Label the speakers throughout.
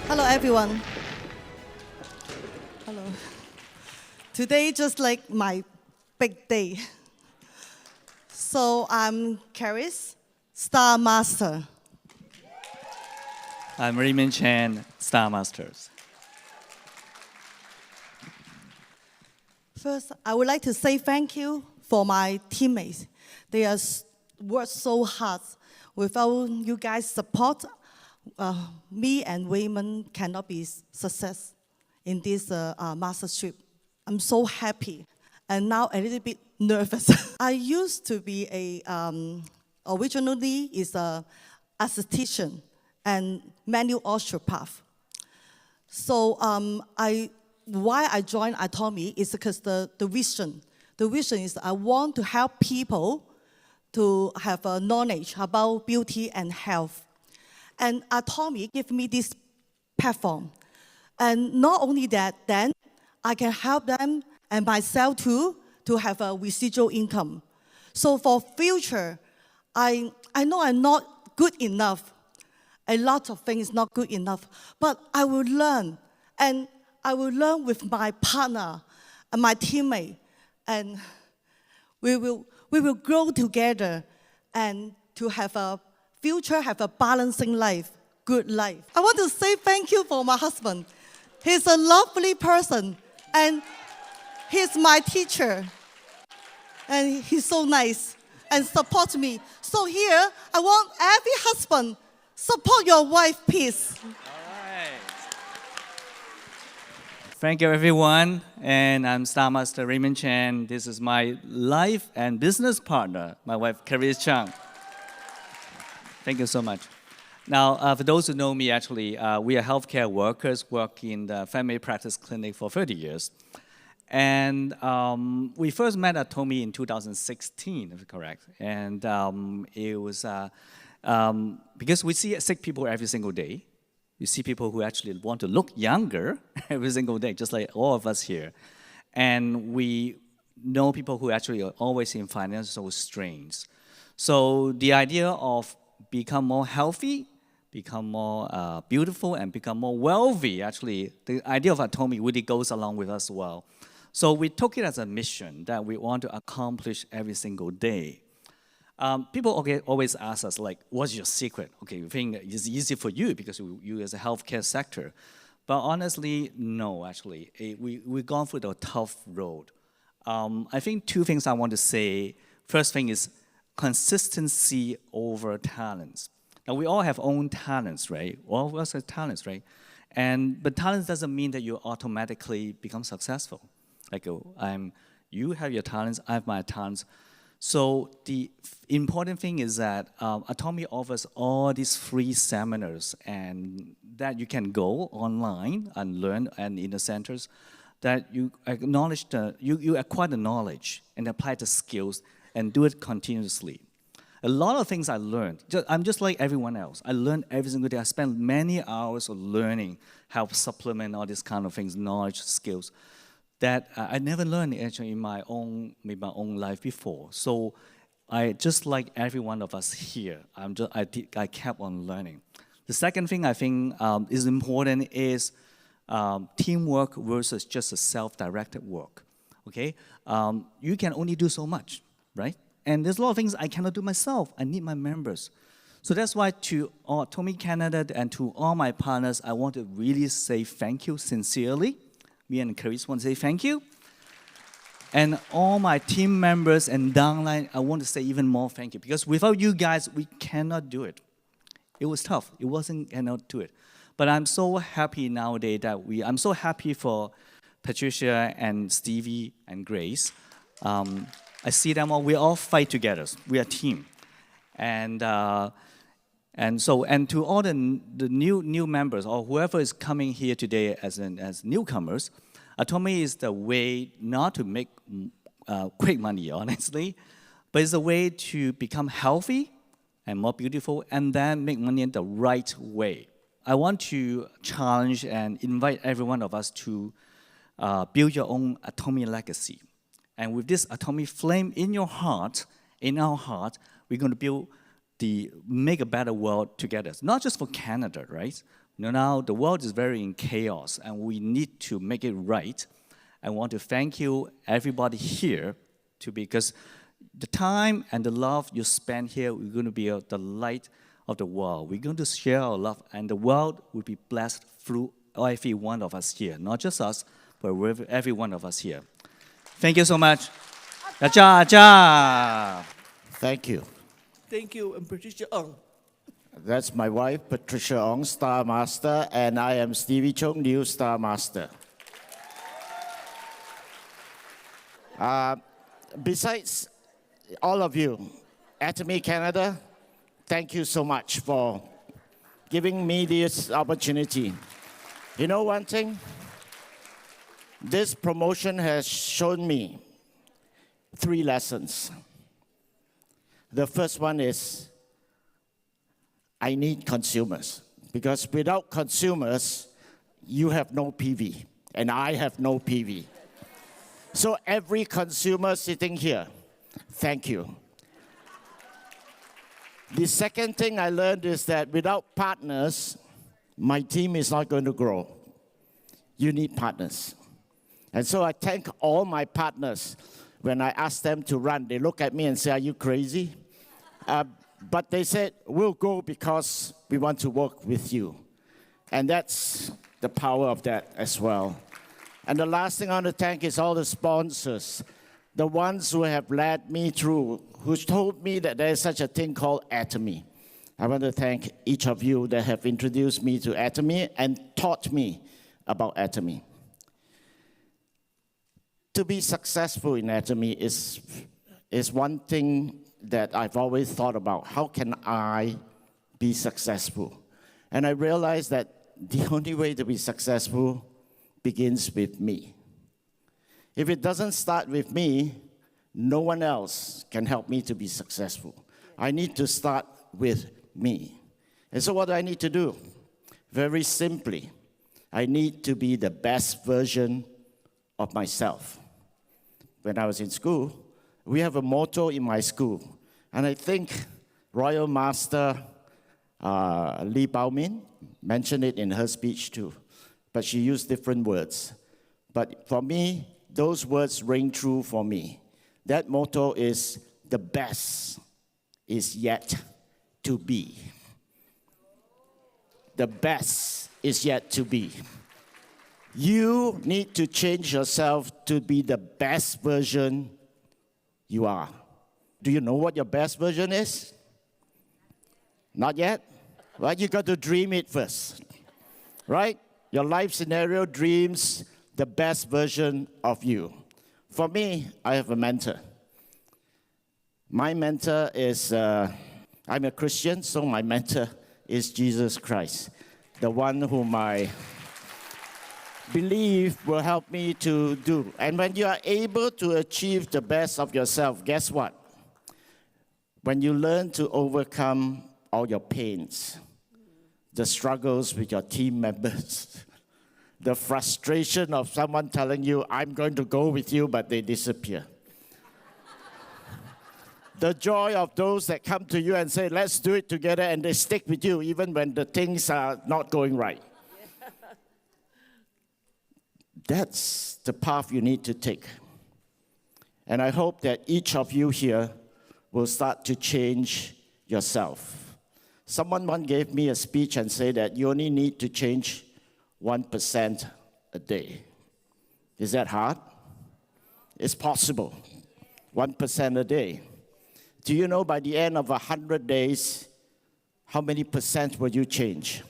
Speaker 1: Hello, everyone. Hello. Today, just like my big day. So I'm Caris, Star Master.
Speaker 2: I'm Raymond Chan, Star Masters.
Speaker 1: First, I would like to say thank you for my teammates. They have worked so hard. Without you guys' support, me and Raymond cannot be success in this mastership. I'm so happy, and now a little bit nervous. I used to be originally is a esthetician and manual osteopath. So why I joined Atomy is because the vision. The vision is I want to help people to have a knowledge about beauty and health. And Atomy gave me this platform. And not only that, then I can help them and myself too to have a residual income. So for future, I know I'm not good enough. A lot of things not good enough, but I will learn, and I will learn with my partner and my teammate, and we will grow together and to have a future, have a balancing life, good life. I want to say thank you for my husband. He's a lovely person, and he's my teacher, and he's so nice and support me. So here, I want every husband support your wife, please.
Speaker 2: All right. Thank you, everyone. And I'm Star Master Raymond Chan. This is my life and business partner, my wife, Caris Chang. Thank you so much. Now, for those who know me, actually, we are healthcare workers, work in the family practice clinic for 30 years. And we first met at Atomy in 2016, if I'm correct. And it was because we see sick people every single day. You see people who actually want to look younger every single day, just like all of us here. And we know people who actually are always in financial strains. So the idea of become more healthy, become more beautiful, and become more wealthy, actually, the idea of Atomy really goes along with us as well. So we took it as a mission that we want to accomplish every single day. People always ask us, like, what's your secret? Okay, you think it's easy for you because you as a healthcare sector. But honestly, no, actually. We've gone through the tough road. I think two things I want to say. First thing is consistency over talents. Now, we all have own talents, right? All of us have talents, right? But talents doesn't mean that you automatically become successful. Like, you have your talents, I have my talents. So the important thing is that Atomy offers all these free seminars and that you can go online and learn, and in the centers that you acknowledge you acquire the knowledge and apply the skills and do it continuously. A lot of things I learned, I'm just like everyone else. I learn every single day. I spend many hours of learning how to supplement all these kind of things, knowledge, skills, that I never learned actually in my own life before. So I just like every one of us here, I kept on learning. The second thing I think is important is teamwork versus just a self-directed work. Okay, you can only do so much, right? And there's a lot of things I cannot do myself. I need my members. So that's why to Atomy Canada and to all my partners, I want to really say thank you sincerely. Me and Caris want to say thank you. And all my team members and downline, I want to say even more thank you. Because without you guys, we cannot do it. It was tough. It wasn't cannot do it. But I'm so happy nowadays that I'm so happy for Patricia and Stevie and Grace. I see them all. We all fight together. We are a team. And to all the new members or whoever is coming here today as newcomers, Atomy is the way not to make quick money, honestly, but it's a way to become healthy and more beautiful and then make money in the right way. I want to challenge and invite every one of us to build your own Atomy legacy. And with this Atomy flame in your heart, in our heart, we're going to make a better world together. Not just for Canada, right? Now the world is very in chaos, and we need to make it right. I want to thank you, everybody here, because the time and the love you spend here, we're going to be the light of the world. We're going to share our love, and the world will be blessed through every one of us here. Not just us, but with every one of us here. Thank you so much. Acha, acha.
Speaker 3: Thank you.
Speaker 4: Thank you, and Patricia Ong.
Speaker 3: That's my wife, Patricia Ong, Star Master, and I am Stevie Chung, new Star Master. Besides all of you, Atomy Canada, thank you so much for giving me this opportunity. You know one thing? This promotion has shown me 3 lessons. The first one is I need consumers, because without consumers, you have no PV, and I have no PV. So every consumer sitting here, thank you. The second thing I learned is that without partners, my team is not going to grow. You need partners. And so I thank all my partners. When I ask them to run, they look at me and say, are you crazy? But they said, we'll go because we want to work with you. And that's the power of that as well. And the last thing I want to thank is all the sponsors, the ones who have led me through, who told me that there is such a thing called Atomy. I want to thank each of you that have introduced me to Atomy and taught me about Atomy. To be successful in Atomy is one thing that I've always thought about. How can I be successful? And I realized that the only way to be successful begins with me. If it doesn't start with me, no one else can help me to be successful. I need to start with me. And so what do I need to do? Very simply, I need to be the best version of myself. When I was in school, we have a motto in my school, and I think Royal Master Li Baomin mentioned it in her speech too, but she used different words. But for me, those words ring true for me. That motto is, the best is yet to be. The best is yet to be. You need to change yourself to be the best version you are. Do you know what your best version is? Not yet? Well, you got to dream it first, right? Your life scenario dreams the best version of you. For me, I have a mentor. My mentor is, I'm a Christian, so my mentor is Jesus Christ, the one whom I believe will help me to do. And when you are able to achieve the best of yourself, guess what? When you learn to overcome all your pains, the struggles with your team members, the frustration of someone telling you, I'm going to go with you, but they disappear. The joy of those that come to you and say, let's do it together, and they stick with you even when the things are not going right. That's the path you need to take. And I hope that each of you here will start to change yourself. Someone once gave me a speech and said that you only need to change 1% a day. Is that hard? It's possible. 1% a day. Do you know by the end of 100 days, how many percent will you change?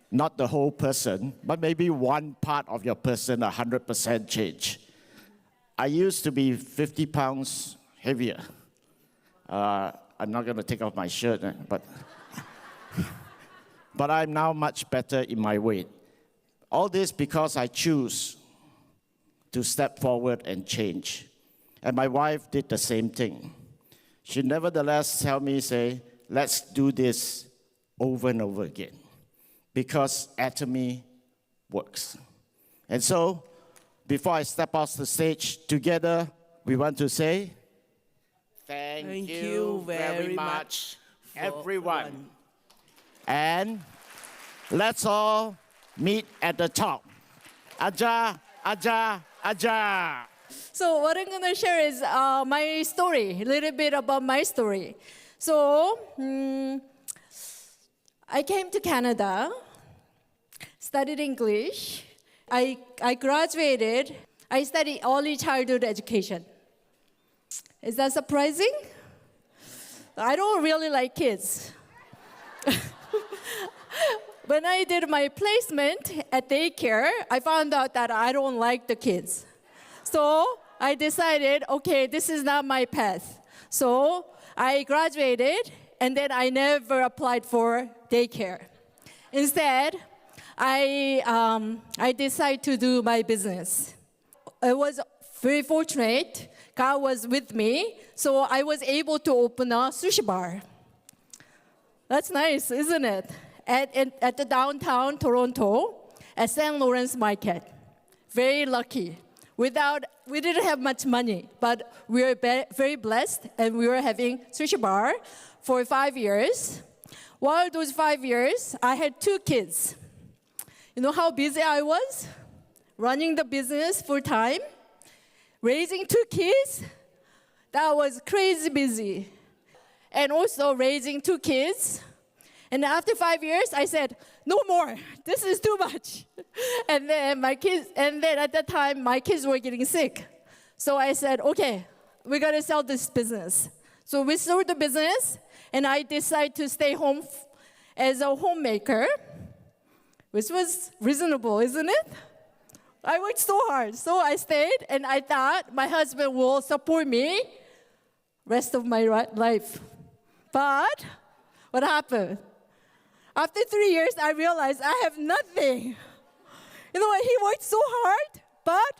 Speaker 3: Not the whole person, but maybe one part of your person, 100% change. I used to be 50 pounds heavier. I'm not going to take off my shirt, but I'm now much better in my weight. All this because I choose to step forward and change. And my wife did the same thing. She nevertheless tell me, say, let's do this over and over again. Because Atomy works. And so, before I step off the stage, together, we want to say, thank you very much, everyone. And Let's all meet at the top. Aja, aja, aja.
Speaker 5: So what I'm going to share is my story, a little bit about my story. So I came to Canada, studied English. I graduated. I studied early childhood education. Is that surprising? I don't really like kids. When I did my placement at daycare, I found out that I don't like the kids. So I decided, okay, this is not my path. So I graduated, and then I never applied for daycare. Instead, I decided to do my business. I was very fortunate. God was with me, so I was able to open a sushi bar. That's nice, isn't it? At the downtown Toronto, at St. Lawrence Market. Very lucky. We didn't have much money, but we were very blessed, and we were having sushi bar for 5 years. While those 5 years, I had 2 kids. You know how busy I was? Running the business full time, raising 2 kids. That was crazy busy. And also raising 2 kids. And after 5 years, I said, no more. This is too much. And then at that time, my kids were getting sick. So I said, okay, we got to sell this business. So we sold the business, and I decided to stay home as a homemaker, which was reasonable, isn't it? I worked so hard. So I stayed, and I thought my husband will support me rest of my life. But what happened? After 3 years, I realized I have nothing. You know what? He worked so hard, but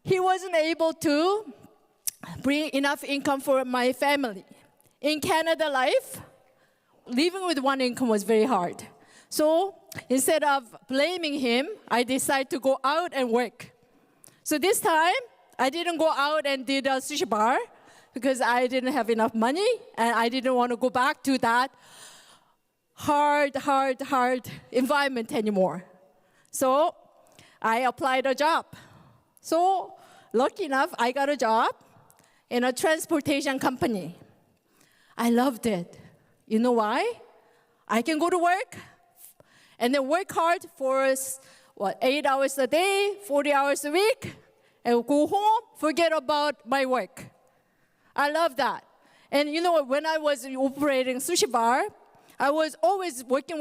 Speaker 5: he wasn't able to bring enough income for my family. In Canada life, living with one income was very hard. So instead of blaming him, I decided to go out and work. So this time, I didn't go out and did a sushi bar because I didn't have enough money, and I didn't want to go back to that hard environment anymore. So I applied a job. So lucky enough, I got a job in a transportation company. I loved it. You know why? I can go to work and then work hard for 8 hours a day, 40 hours a week, and go home, forget about my work. I love that. And you know, when I was operating sushi bar, I was always working,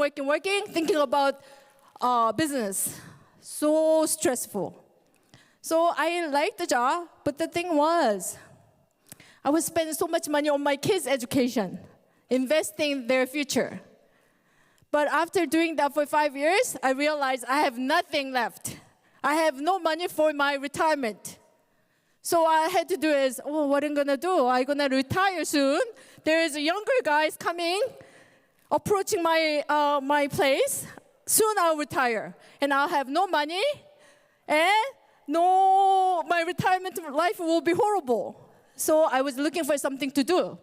Speaker 5: thinking about business. So stressful. So I liked the job, but the thing was, I was spending so much money on my kids' education, investing in their future. But after doing that for 5 years, I realized I have nothing left. I have no money for my retirement. So I had to do is, what am I gonna do? I'm gonna retire soon. There's younger guys coming, approaching my place. Soon I'll retire, and I'll have no money, and my retirement life will be horrible. So I was looking for something to do.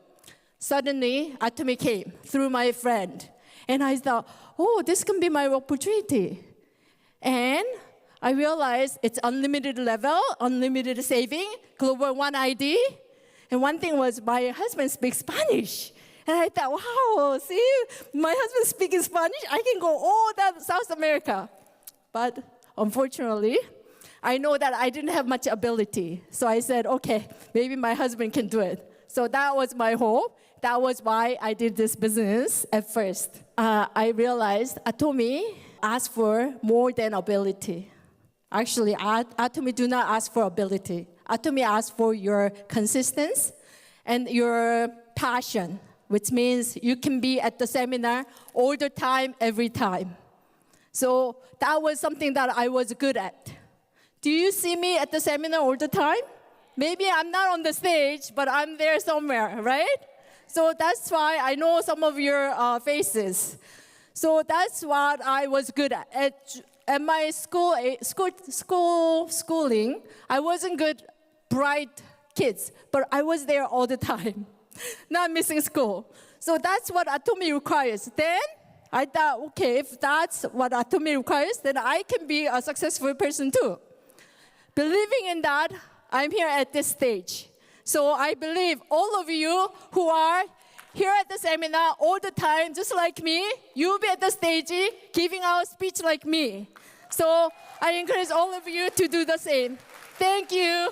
Speaker 5: Suddenly, Atomy came through my friend, and I thought, this can be my opportunity. And I realized it's unlimited level, unlimited saving, global one ID. And one thing was my husband speaks Spanish. And I thought, wow, see, my husband speaking Spanish, I can go all that South America. But unfortunately, I know that I didn't have much ability. So I said, okay, maybe my husband can do it. So that was my hope. That was why I did this business at first. I realized Atomy asked for more than ability. Actually, Atomy do not ask for ability. Atomy asks for your consistency and your passion, which means you can be at the seminar all the time, every time. So that was something that I was good at. Do you see me at the seminar all the time? Maybe I'm not on the stage, but I'm there somewhere, right? So that's why I know some of your faces. So that's what I was good at. At my schooling, I wasn't good, bright kids, but I was there all the time, not missing school. So that's what Atomy requires. Then I thought, okay, if that's what Atomy requires, then I can be a successful person too. Believing in that, I'm here at this stage. So I believe all of you who are here at the seminar all the time, just like me, you'll be at the stage giving out speech like me. So I encourage all of you to do the same. Thank you.